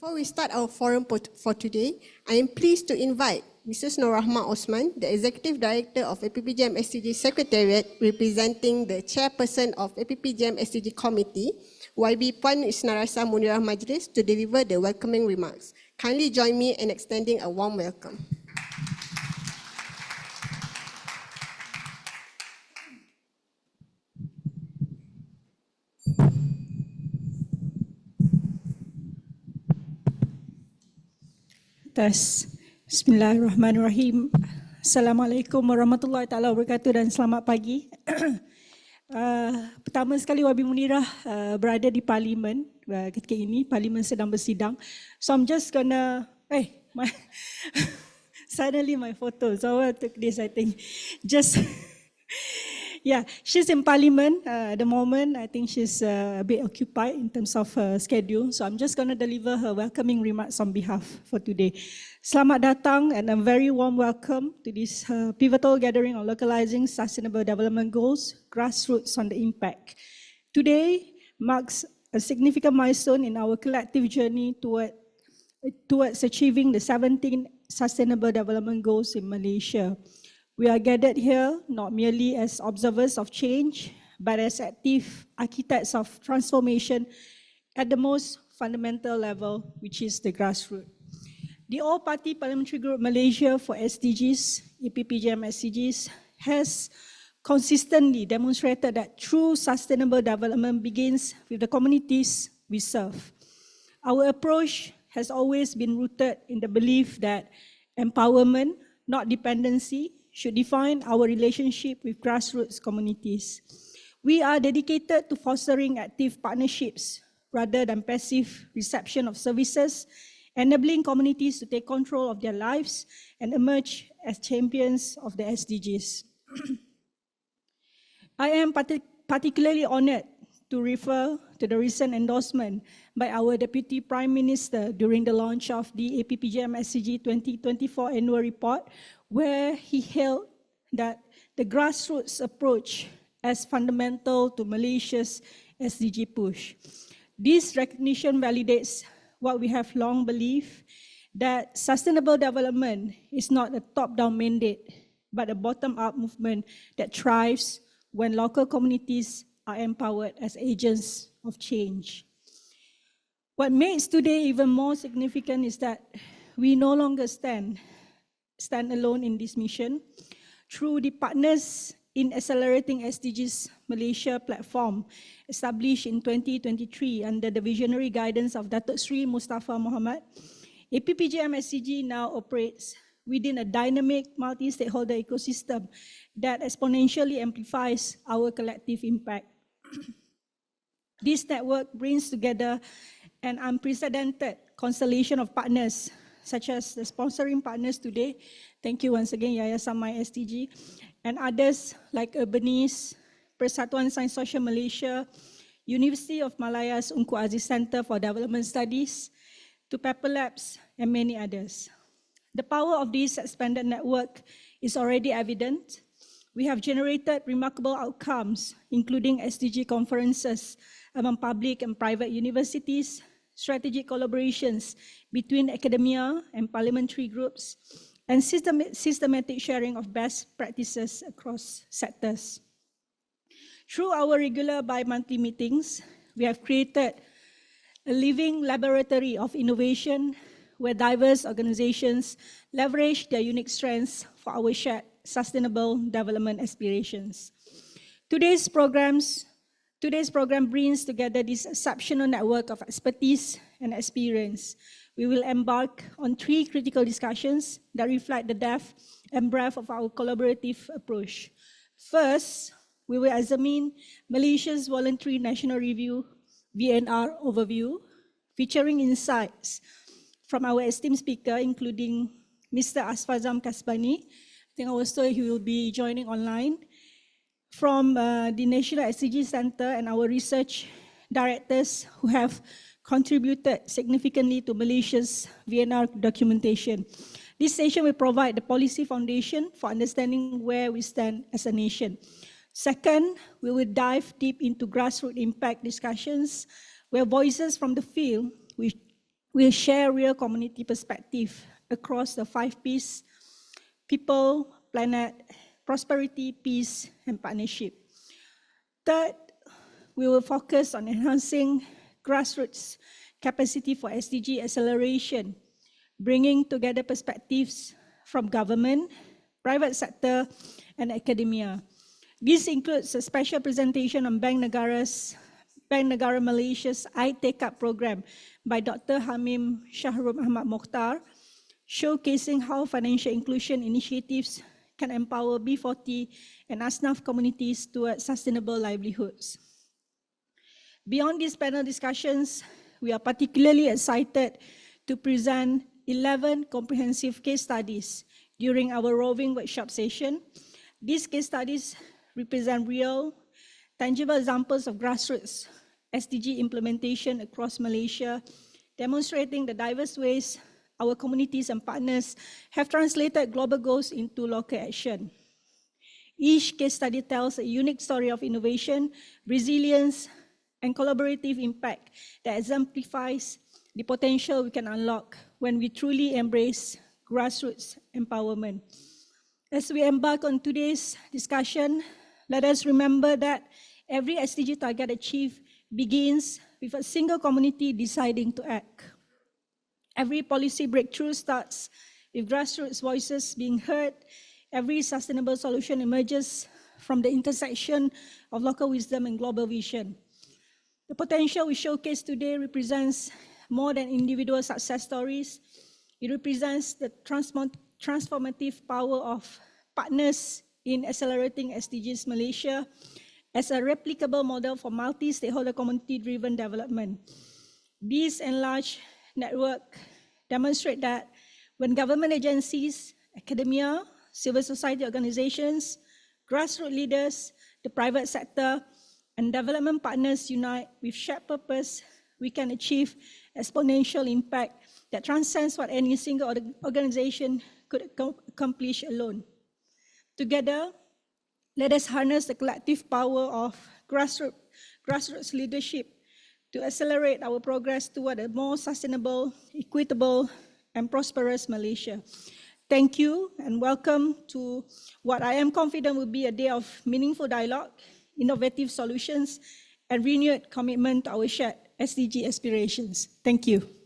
Before we start our forum for today, I am pleased to invite Mrs. Nur Rahma Osman, the Executive Director of APPGM SDG Secretariat, representing the Chairperson of APPGM SDG Committee, YB Puan Isnarasa Munirah Majlis, to deliver the welcoming remarks. Kindly join me in extending a warm welcome. Bismillahirrahmanirrahim. Assalamualaikum warahmatullahi taala wabarakatuh dan selamat pagi. Pertama sekali Wabi Munirah berada di Parlimen ketika ini. Parlimen sedang bersidang. So I'm just gonna suddenly my photo. So I took this, I think. Just yeah, she's in Parliament at the moment. I think she's a bit occupied in terms of schedule. So I'm just going to deliver her welcoming remarks on behalf for today. Selamat datang and a very warm welcome to this pivotal gathering on localizing sustainable development goals, grassroots on the impact. Today marks a significant milestone in our collective journey towards achieving the 17 sustainable development goals in Malaysia. We are gathered here not merely as observers of change, but as active architects of transformation at the most fundamental level, which is the grassroots. The All-Party Parliamentary Group Malaysia for SDGs, APPGM SDGs, has consistently demonstrated that true sustainable development begins with the communities we serve. Our approach has always been rooted in the belief that empowerment, not dependency, should define our relationship with grassroots communities. We are dedicated to fostering active partnerships rather than passive reception of services, enabling communities to take control of their lives and emerge as champions of the SDGs. I am particularly honored to refer to the recent endorsement by our Deputy Prime Minister during the launch of the APPGM SDG 2024 annual report, where he held that the grassroots approach as fundamental to Malaysia's SDG push. This recognition validates what we have long believed, that sustainable development is not a top-down mandate, but a bottom-up movement that thrives when local communities are empowered as agents of change. What makes today even more significant is that we no longer stand alone in this mission. Through the Partners in Accelerating SDGs Malaysia platform, established in 2023 under the visionary guidance of Datuk Sri Mustafa Mohamad, APPGM SDG now operates within a dynamic multi-stakeholder ecosystem that exponentially amplifies our collective impact. This network brings together an unprecedented constellation of partners, such as the sponsoring partners today. Thank you once again, Yayasan My SDG, and others like Urbanis, Persatuan Sains Sosial Malaysia, University of Malaya's Unku Aziz Center for Development Studies, to Pepper Labs, and many others. The power of this expanded network is already evident. We have generated remarkable outcomes, including SDG conferences among public and private universities, strategic collaborations between academia and parliamentary groups, and systematic sharing of best practices across sectors. Through our regular bi-monthly meetings, we have created a living laboratory of innovation where diverse organizations leverage their unique strengths for our shared sustainable development aspirations. Today's program brings together this exceptional network of expertise and experience. We will embark on 3 critical discussions that reflect the depth and breadth of our collaborative approach. First, we will examine Malaysia's Voluntary National Review, VNR overview, featuring insights from our esteemed speaker, including Mr. Asfazam Kasbani. I think also he will be joining online. From the National SDG Center and our research directors who have contributed significantly to Malaysia's VNR documentation. This session will provide the policy foundation for understanding where we stand as a nation. Second, we will dive deep into grassroots impact discussions where voices from the field will share real community perspective across the 5 Ps: people, planet, prosperity, peace, and partnership. Third, we will focus on enhancing grassroots capacity for SDG acceleration, bringing together perspectives from government, private sector, and academia. This includes a special presentation on Bank Negara Malaysia's I-Take-Up program by Dr. Hamim Shahrul Ahmad Mokhtar, showcasing how financial inclusion initiatives can empower B40 and Asnaf communities towards sustainable livelihoods. Beyond these panel discussions, we are particularly excited to present 11 comprehensive case studies during our roving workshop session. These case studies represent real, tangible examples of grassroots SDG implementation across Malaysia, demonstrating the diverse ways our communities and partners have translated global goals into local action. Each case study tells a unique story of innovation, resilience, and collaborative impact that exemplifies the potential we can unlock when we truly embrace grassroots empowerment. As we embark on today's discussion, let us remember that every SDG target achieved begins with a single community deciding to act. Every policy breakthrough starts with grassroots voices being heard. Every sustainable solution emerges from the intersection of local wisdom and global vision. The potential we showcase today represents more than individual success stories. It represents the transformative power of partners in accelerating SDGs Malaysia as a replicable model for multi-stakeholder community-driven development. These enlarged network demonstrate that when government agencies, academia, civil society organizations, grassroots leaders, the private sector, and development partners unite with shared purpose, we can achieve exponential impact that transcends what any single organization could accomplish alone. Together, let us harness the collective power of grassroots leadership to accelerate our progress toward a more sustainable, equitable, and prosperous Malaysia. Thank you and welcome to what I am confident will be a day of meaningful dialogue, innovative solutions, and renewed commitment to our shared SDG aspirations. Thank you.